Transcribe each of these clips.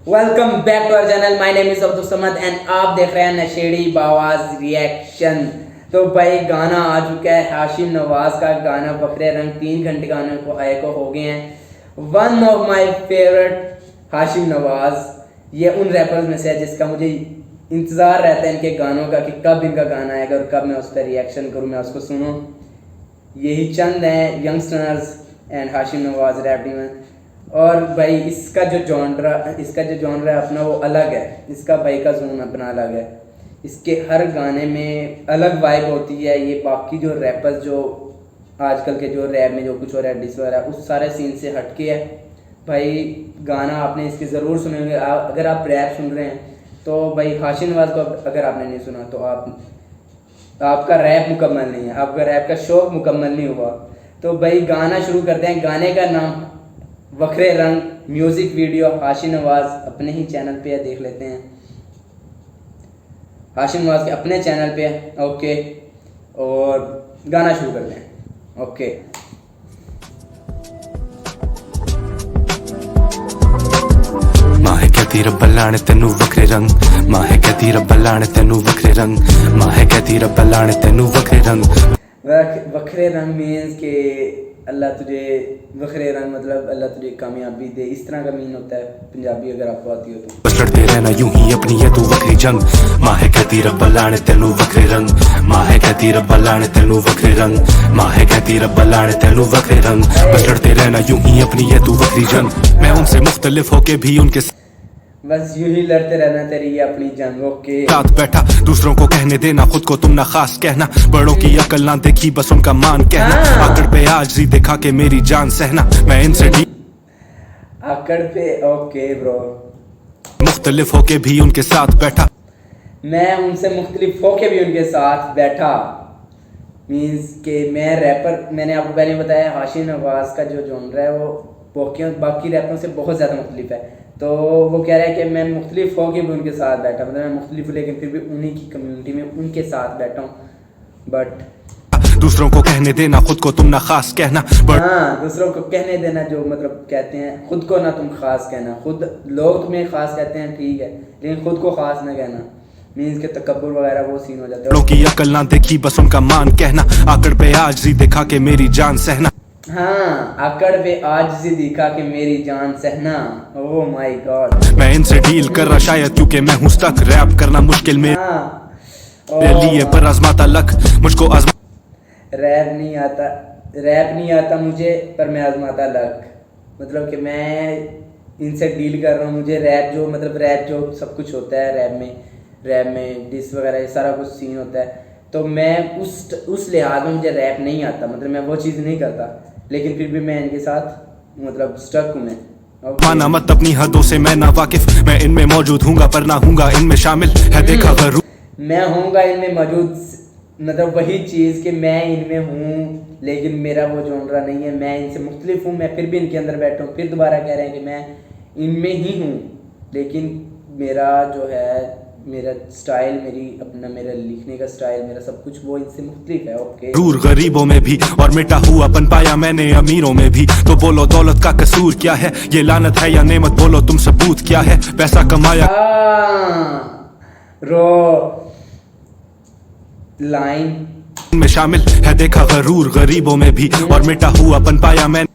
Welcome back to our channel. My name is Abdul Samad and आप देख रहे हैं नशेड़ी बावाज रिएक्शन। तो भाई गाना आ चुका है हाशिम नवाज का गाना बखरे रंग। 3 घंटे गाने को आए को हो गए हैं। One of my favourite Hashim Nawaz, ये उन रैपर्स में से है जिसका मुझे इंतज़ार रहता है इनके गानों का कि कब इनका गाना आएगा और कब मैं उस पर रिएक्शन करूँ, मैं उसको सुनूँ। यही चंद हैं youngsters and Hashim Nawaz rap में। और भाई इसका जो जॉनरा है अपना वो अलग है। इसका भाई का जोन अपना अलग है। इसके हर गाने में अलग वाइब होती है। ये बाकी जो रैपर्स जो आजकल के जो रैप में जो कुछ हो रहा है डिस हो रहा है उस सारे सीन से हटके है। भाई गाना आपने इसके ज़रूर सुनेंगे। अगर आप रैप सुन रहे हैं तो भाई हाशिम नवाज को अगर आपने नहीं सुना तो आपका रैप मुकम्मल नहीं है, आपका रैप का शौक मुकम्मल नहीं हुआ। तो भाई गाना शुरू करते हैं। गाने का नाम बखरे रंग, म्यूजिक वीडियो हाशिम नवाज अपने ही चैनल पे है, देख लेते हैं। हाशिम नवाज के अपने चैनल पे है। ओके, और गाना शुरू करते हैं। ओके। मां है कहती रब्बा लाने तेनू वखरे रंग, मां है कहती रब्बा लाने तेनू वखरे रंग, मां है कहती रब्बा लाने तेनू वखरे रंग। वखरे रंग मीन्स के अल्लाह तुझे वखरे रंग मतलब अल्लाह तुझे कामयाबी दे, इस तरह का मीन होता है पंजाबी अगर आपको आती हो तो। बस लड़ते रहना यूं ही अपनी है तू वखरी जंग, मां है कहती रब्बा लाने तेनू वखरे रंग, मां है कहती रब्बा लाने तेनू वखरे रंग, मां है कहती रब्बा लाने तेनू वखरे रंग। बस लड़ते रहना यूं ही अपनी है तू वखरी जंग, मैं उनसे मुख्तलिफ होके भी उनके बस यूं ही लड़ते रहना तेरी अपनी जंग। ओके। साथ बैठा दूसरों को कहने देना, खुद को तुम ना खास कहना, बड़ों की अकल ना देखी बस उनका मान कहना, आकड़ पे आजजी दिखा के मेरी जान सहना, मैं इनसे आकड़ पे। Okay bro. मुख्तलिफ होके भी उनके साथ बैठा, मैं उनसे मुख्तलिफ होके भी उनके साथ बैठा मीन्स के मैं रैपर, मैंने आपको पहले बताया हाशिम नवाज का जो जॉनर है वो बाकी रैपरों से बहुत ज़्यादा मुख्तलिफ है। तो वो कह रहा है कि मैं मुख्तलिफ होके भी उनके साथ बैठा, मतलब मैं मुख्तलिफ हूँ लेकिन फिर भी उन्हीं की कम्युनिटी में उनके साथ बैठा हूँ। बट दूसरों को कहने देना, खुद को तुम ना खास कहना। हाँ, दूसरों को कहने देना, जो मतलब कहते हैं खुद को ना तुम खास कहना। खुद लोग तुम्हें खास कहते हैं ठीक है, लेकिन खुद को खास ना कहना मीन्स के तकब्बुर वगैरह वो सीन हो जाता है। बड़ों की अकल ना देखी बस उनका मान कहना, आकड़ पे आजजी दिखा के मेरी जान सहना। हाँ, आकड़ पे आजिज़ी दिखा के मेरी जान सहना। Oh my God. मैं इनसे डील कर रहा शायद क्योंकि मैं हूँ स्टक, रैप करना मुश्किल मेरे लिए पर आजमाता लक, मुझको रैप नहीं आता मुझे पर मैं आजमाता लक। मतलब कि मैं इनसे डील कर रहा हूँ। मुझे रैप जो सब कुछ होता है रैप में डिस वगैरह ये सारा कुछ सीन होता है। तो मैं उस लिहाज में मुझे रैप नहीं आता, मतलब मैं वो चीज़ नहीं करता, लेकिन फिर भी मैं इनके साथ मतलब स्टक हूँ मैं। माना मत अपनी हदों से मैं ना वाकिफ, मैं इनमें मौजूद हूँगा पर ना हूँगा इनमें शामिल है, देखा गरूर मैं हूँगा इनमें मौजूद, मतलब वही चीज़ कि मैं इनमें हूँ लेकिन मेरा वो जॉनरा नहीं है, मैं इनसे मुख्तलिफ हूँ, मैं फिर भी इनके अंदर बैठा हूँ। फिर दोबारा कह रहे हैं कि मैं इनमें ही हूँ, लेकिन मेरा जो है मेरा स्टाइल मेरा लिखने का स्टाइल मेरा सब कुछ वो इनसे मुख्तलिफ है। ओके। दूर गरीबों में भी और मिटा हुआ पन पाया मैंने अमीरों में भी, तो बोलो दौलत का कसूर क्या है, ये लानत है या नेमत, बोलो तुम सबूत क्या है, पैसा कमाया रो लाइन में शामिल है, देखा गरूर गरीबों में भी और मिटा हुआ पन पाया मैंने,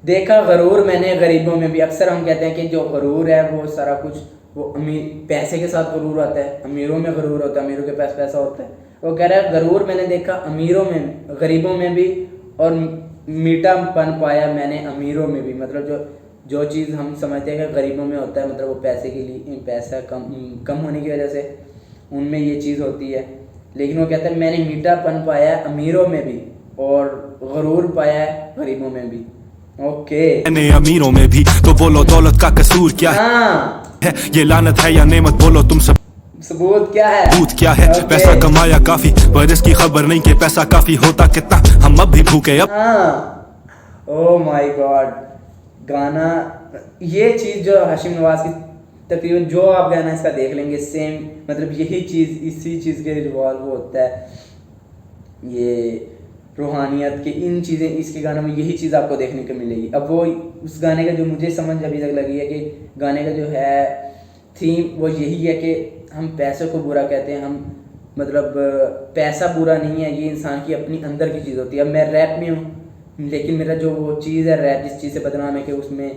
देखा गरूर मैंने गरीबों में भी। अक्सर हम कहते हैं कि जो गरूर है वो सारा कुछ वो अमीर पैसे के साथ गरूर आता है, अमीरों में गरूर होता है, अमीरों के पास पैसा होता है। वो कह रहा है गरूर मैंने देखा अमीरों में गरीबों में भी और मीठापन पाया मैंने अमीरों में भी। मतलब जो चीज़ हम समझते हैं कि गरीबों में होता है, मतलब वो पैसे के लिए पैसा कम होने की वजह से उनमें ये चीज़ होती है, लेकिन वो कहता है मैंने मीठापन पाया अमीरों में भी और गरूर पाया है गरीबों में भी। ओके। मैंने अमीरों में भी, तो बोलो दौलत का कसूर क्या है, ये लानत है या नेमत, बोलो तुम सबूत क्या है, सबूत क्या है। पैसा कमाया काफी पर इसकी खबर नहीं कि पैसा काफी होता कितना, हम अब भी भूखे अब। Oh my God. गाना ये चीज़ जो हाशिम नवाज की तकरीबन जो आप गाना इसका देख लेंगे सेम, मतलब यही चीज़ इसी चीज़ के रिवॉल्व होता है। ये रूहानियत के इन चीज़ें, इसके गानों में यही चीज़ आपको देखने को मिलेगी। अब वो उस गाने का जो मुझे समझ अभी तक लगी है कि गाने का जो है थीम वो यही है कि हम पैसे को बुरा कहते हैं, हम मतलब पैसा बुरा नहीं है, ये इंसान की अपनी अंदर की चीज़ होती है। अब मैं रैप में हूँ, लेकिन मेरा जो वो चीज़ है रैप जिस चीज़ से बदनाम है कि उसमें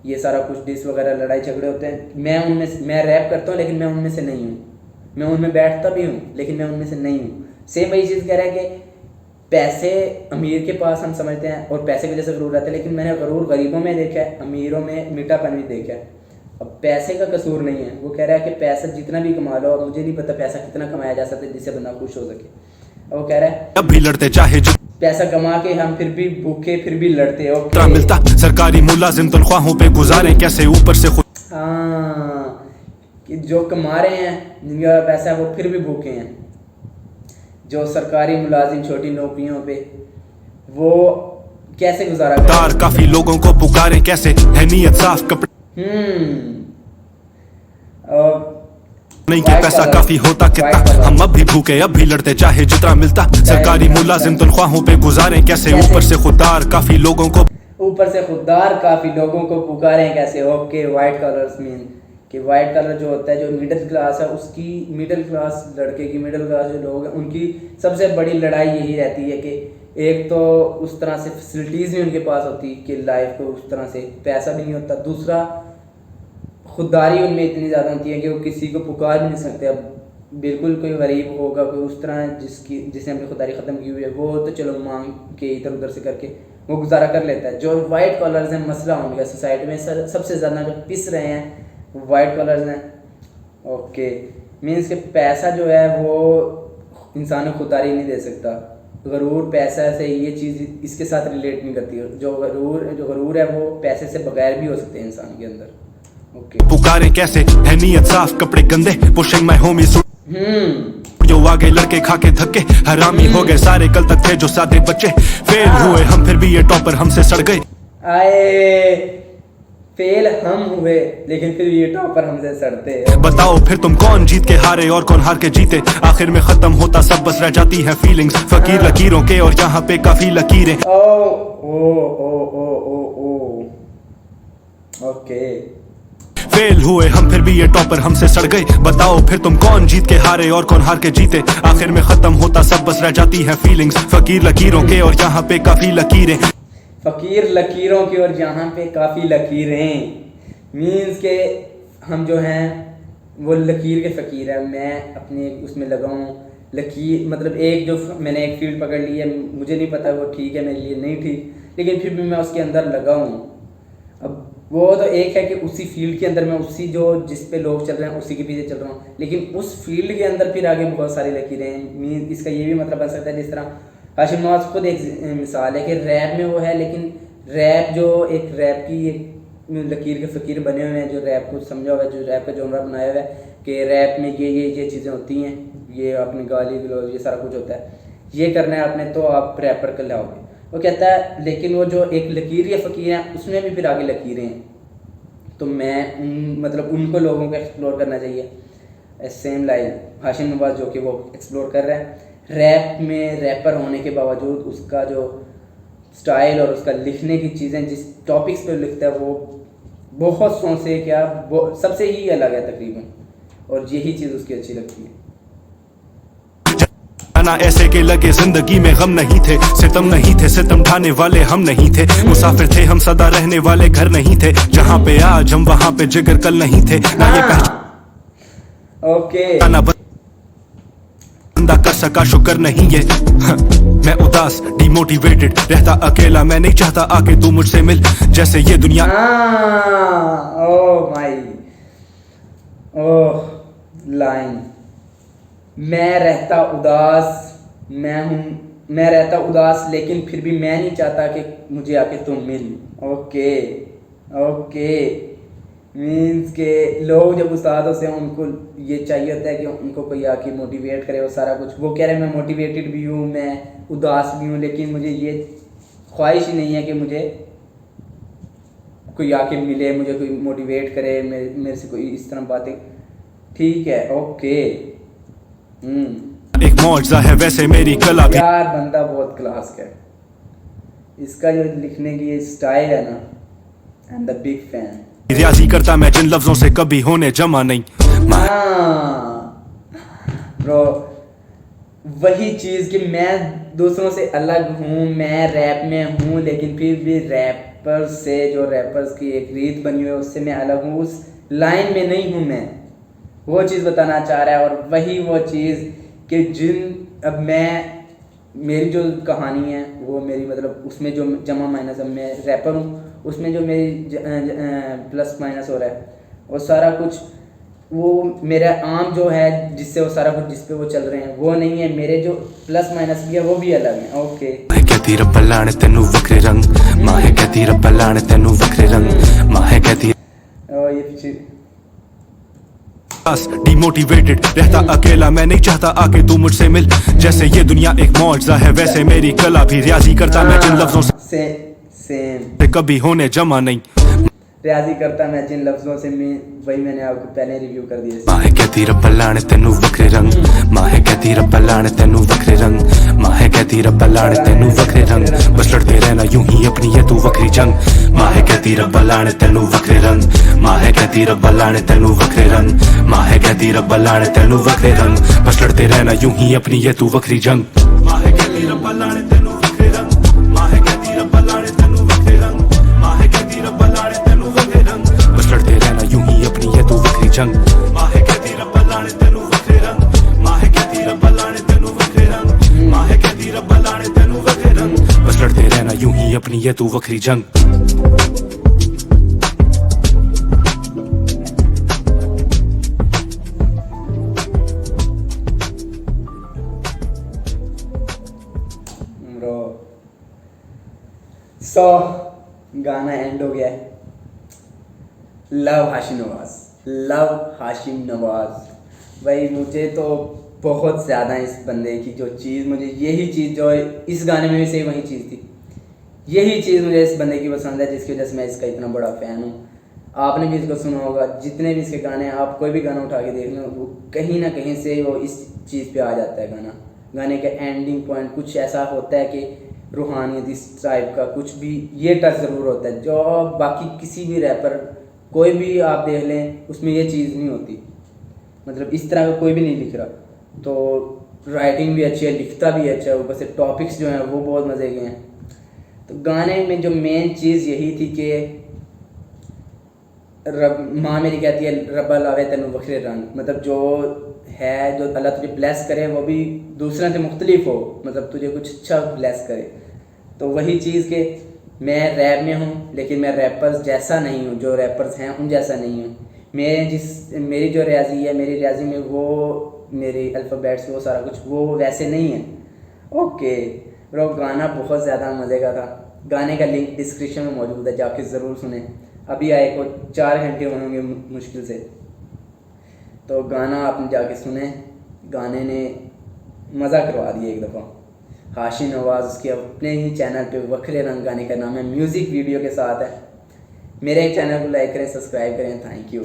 ये सारा कुछ डिस वगैरह लड़ाई झगड़े होते हैं, मैं रैप करता हूँ लेकिन मैं उनमें से नहीं हूँ। मैं उनमें बैठता भी हूँ लेकिन मैं उनमें से नहीं हूँ। सेम वही चीज़ कह रहा है कि पैसे अमीर के पास हम समझते हैं और पैसे की वजह से गरूर रहता है, लेकिन मैंने गरूर गरीबों में देखा है, अमीरों में मीठापन भी देखा है। अब पैसे का कसूर नहीं है, वो कह रहा है कि पैसा जितना भी कमा लो, मुझे नहीं पता पैसा कितना कमाया जा सकता है जिससे बंदा खुश हो सके। अब वो कह रहा है अब भी लड़ते चाहे पैसा कमा के हम फिर भी भूखे फिर भी लड़ते हो। जितना मिलता सरकारी मुलाजिम तनख्वाहों पे गुजारे कैसे ऊपर से खुद। हाँ, कि जो कमा रहे हैं जिनका पैसा है वो फिर भी भूखे हैं। जो सरकारी मुलाजिम छोटी नौकरियों पे वो कैसे गुजारा करें। काफी लोगों को पुकारे कैसे है नीयत साफ कपड़े नहीं के पैसा काफी होता कितना, हम अब भी भूखे अब भी लड़ते चाहे जितना मिलता सरकारी मुलाजिम तनख्वाहों पे गुजारे कैसे ऊपर से खुददार काफी लोगों को पुकारें कैसे। ओके, वाइट कलर्स मीन कि वाइट कलर जो होता है, जो मिडिल क्लास है उसकी, मिडिल क्लास लड़के की, मिडिल क्लास जो लोग हैं उनकी सबसे बड़ी लड़ाई यही रहती है कि एक तो उस तरह से फैसिलिटीज़ भी उनके पास होती कि लाइफ को उस तरह से पैसा भी नहीं होता, दूसरा खुददारी उनमें इतनी ज़्यादा होती है कि वो किसी को पुकार भी नहीं सकते। अब बिल्कुल कोई गरीब होगा, कोई उस तरह जिसने अपनी खुददारी ख़त्म की हुई है, वो तो चलो मांग के इधर उधर से करके वो गुजारा कर लेता है। जो वाइट कलर्स हैं, मसला उनका सोसाइटी में सबसे ज़्यादा जो पिस रहे हैं वाइट कलर्स हैं। ओके, मीन्स के पैसा जो है वो इंसान को खुददारी नहीं दे सकता। गरूर पैसा से ये चीज़ इसके साथ रिलेट नहीं करती। जो गरूर है वो पैसे से बगैर भी हो सकते हैं इंसान के अंदर। ओके, पुकारे कैसे है नीयत साफ कपड़े गंदे पुशिंग माय होमी जो आगे लड़के खा के धक्के हरामी हो गए सारे, कल तक थे जो सादे बच्चे फेल हुए हम फिर भी ये टॉपर हमसे सड़ गए। आए फेल हम हुए लेकिन फिर ये टॉपर हमसे सड़ते। बताओ फिर तुम कौन जीत के हारे और कौन हार के जीते, आखिर में खत्म होता सब बस रह जाती है फीलिंग्स फकीर लकीरों के और यहाँ पे काफी लकीरें। ओ ओ ओ ओ ओ ओ ओके, फेल हुए हम फिर भी ये टॉपर हमसे सड़ गए। बताओ फिर तुम कौन जीत के हारे और कौन हार के जीते, आखिर में खत्म होता सब बस रह जाती है फीलिंग्स फकीर लकीरों के और यहाँ पे काफी लकीरें। फकीर लकीरों की और यहाँ पे काफ़ी लकीरें मीन्स के हम जो हैं वो लकीर के फ़कीर हैं। मैं अपने उसमें लगा हूँ लकीर, मतलब एक जो मैंने एक फील्ड पकड़ ली है, मुझे नहीं पता वो ठीक है मेरे लिए नहीं ठीक, लेकिन फिर भी मैं उसके अंदर लगा हूँ। अब वो तो एक है कि उसी फील्ड के अंदर मैं उसी जो जिस पे लोग चल रहे हैं उसी के पीछे चल रहा हूँ, लेकिन उस फील्ड के अंदर फिर आगे बहुत सारी लकीरें हैं। मीन इसका ये भी मतलब बन सकता है जिस तरह हाशिम नवाज खुद एक मिसाल है कि रैप में वो है, लेकिन रैप जो एक रैप की एक लकीर के फ़कीर बने हुए हैं, जो रैप को समझा हुआ है, जो रैप का जोनरा बनाया हुआ है कि रैप में ये चीज़ें होती हैं, ये अपनी गाली गलौज ये सारा कुछ होता है, ये करना है आपने तो आप रैपर कर लाओगे। वो कहता है लेकिन वो जो एक लकीर या फ़कीर हैं उसमें भी फिर आगे लकीरें हैं। तो मैं मतलब उनको लोगों को एक्सप्लोर करना चाहिए। सेम लाइन हाशिम नवाज जो कि वो एक्सप्लोर कर रहा है रैप में, रैपर होने के बावजूद उसका जो स्टाइल और उसका लिखने की चीज़ें जिस टॉपिक्स पे लिखता है वो बहुत सौ से क्या सबसे ही अलग है तकरीबन, और यही चीज़ उसकी अच्छी लगती है। ऐसे के लगे जिंदगी में गम नहीं थे, सितम नहीं थे, सितम ढाने वाले हम नहीं थे, मुसाफिर थे हम सदा रहने वाले घर नहीं थे, जहाँ पे आज हम वहाँ पे जिगर कल नहीं थे ना ये पहचान। ओके, बंदा कर सका शुक्र नहीं है। मैं उदास डिमोटिवेटेड रहता अकेला, मैं नहीं चाहता आके तू मुझसे मिल जैसे ये दुनिया। ओह माय ओह लाइन, मैं रहता उदास लेकिन फिर भी मैं नहीं चाहता कि मुझे आके तुम मिल। ओके ओके, मीन्स के लोग जब उस्तादों से उनको ये चाहिए होता है कि उनको कोई आके मोटिवेट करे और सारा कुछ, वो कह रहे हैं मैं मोटिवेटेड भी हूँ, मैं उदास भी हूँ, लेकिन मुझे ये ख्वाहिश ही नहीं है कि मुझे कोई आके मिले, मुझे कोई मोटिवेट करे, मेरे से कोई इस तरह बातें। ठीक है, ओके। एक मौजज़ा है वैसे मेरी कला भी यार बंदा बहुत क्लास का है, इसका जो लिखने की स्टाइल है ना, I am the big fan. रियाजी करता मैं जिन लफ्जों से कभी होने जमा नहीं। ब्रो वही चीज़ कि मैं दूसरों से अलग हूँ, मैं रैप में हूँ, लेकिन फिर भी रैपर्स से जो रैपर्स की एक रीत बनी हुई है उससे मैं अलग हूँ, उस लाइन में नहीं हूँ मैं, वो चीज़ बताना चाह रहा है। और वही वो चीज़ कि अब मैं मेरी जो कहानी है वो मेरी मतलब उसमें जो जमा माइनस, अब मैं रैपर हूँ उसमें जो मेरी प्लस माइनस हो रहा है वो सारा कुछ वो मेरा आम जो है जिससे वो सारा कुछ जिस पे वो चल रहे हैं वो नहीं है, मेरे जो प्लस माइनस भी है वो भी अलग है। ओके माहे कहती रब्बा लाने तेनू वखरे रंग, माहे कहती रब्बा लाने तेनू वखरे रंग, माहे कहती ये पीछे डिमोटिवेटेड रहता अकेला, मैं नहीं चाहता आके तू मुझसे मिल, जैसे ये दुनिया एक मौजज़ा है वैसे मेरी कला भी, रियाजी करता मैं जिन लफ्जों से सेम कभी होने जमा नहीं। रियाजी करता मैं जिन लफ्जों से, मैं वही मैंने आपको पहले रिव्यू कर दिया। माहे कहती रब्बा लाने तेनू वखरे रंग, माहे कहती रब्बा लाने तेनू वखरे रंग, माहे कहती रब्बा लाने तेनू वखरे रंग, बस लड़ते रहना यूं ही अपनी ये तू वखरी जंग। माहे कहती रब्बा लाने तेनू वखरे रंग, माहे कहती रब्बा लाने तेनू वखरे रंग, माहे कहती रब्बा लाने तेनू वखरे रंग, बस लड़ते रहना यूं ही अपनी ये तू वखरी जंग। माहे कहती रब्बा लाने तेनू वखरे रंग, माहे कहती रब्बा लाने तेनू वखरे रंग, माहे कहती रब्बा लाने तेनू वखरे रंग, बस लड़ते रहना यूं ही अपनी ये तू वखरी जंग। माहे कहती रब्बा लाने तेनू वखरे रंग, माहे कहती रब्बा लाने तेनू वखरे रंग, माहे कहती रब्बा लाने तेनू वखरे रंग, बस लड़ते रहना यूं ही अपनी ये तू वखरी जंग। ब्रो सो गाना एंड हो गया है। लव हाशिम नवाज, लव हाशिम नवाज भाई, मुझे तो बहुत ज़्यादा इस बंदे की जो चीज़, मुझे यही चीज़ जो इस गाने में भी सही वही चीज़ थी, यही चीज़ मुझे इस बंदे की पसंद है जिसकी वजह से मैं इसका इतना बड़ा फ़ैन हूँ। आपने भी इसको सुना होगा, जितने भी इसके गाने हैं आप कोई भी गाना उठा के देख लो वो कहीं ना कहीं से वो इस चीज़ पे आ जाता है गाना। गाने का एंडिंग पॉइंट कुछ ऐसा होता है कि रूहानियत इस टाइप का कुछ भी ये टच ज़रूर होता है जो बाकी किसी भी रैपर कोई भी आप देख लें उसमें ये चीज़ नहीं होती, मतलब इस तरह का कोई भी नहीं लिख रहा। तो राइटिंग भी अच्छी है, लिखता भी अच्छा है, ऊपर से टॉपिक्स जो हैं वो बहुत मज़े के हैं। तो गाने में जो मेन चीज़ यही थी कि माँ मेरी कहती है रब्बा लावे तेनू वखरे रंग, मतलब जो है जो अल्लाह तुझे ब्लेस करे वो भी दूसरों से मुख्तलिफ हो, मतलब तुझे कुछ अच्छा ब्लेस करे। तो वही चीज़ के मैं रैप में हूँ लेकिन मैं रैपर्स जैसा नहीं हूँ, जो रैपर्स हैं उन जैसा नहीं हूँ। मेरी जो रियाजी है, मेरी रियाजी में वो मेरे अल्फ़ाबेट्स वो सारा कुछ वो वैसे नहीं है। ओके ब्रो, गाना बहुत ज़्यादा मज़े का था। गाने का लिंक डिस्क्रिप्शन में मौजूद है, जाके ज़रूर सुने। अभी आए को 4 घंटे होंगे मुश्किल से, तो गाना आपने जाके सुने। गाने ने मज़ा करवा दिया एक दफ़ा। हाशिम नवाज उसके अपने ही चैनल पे वखरे रंग गाने का नाम है, म्यूज़िक वीडियो के साथ है। मेरे एक चैनल को लाइक करें, सब्सक्राइब करें। Thank you.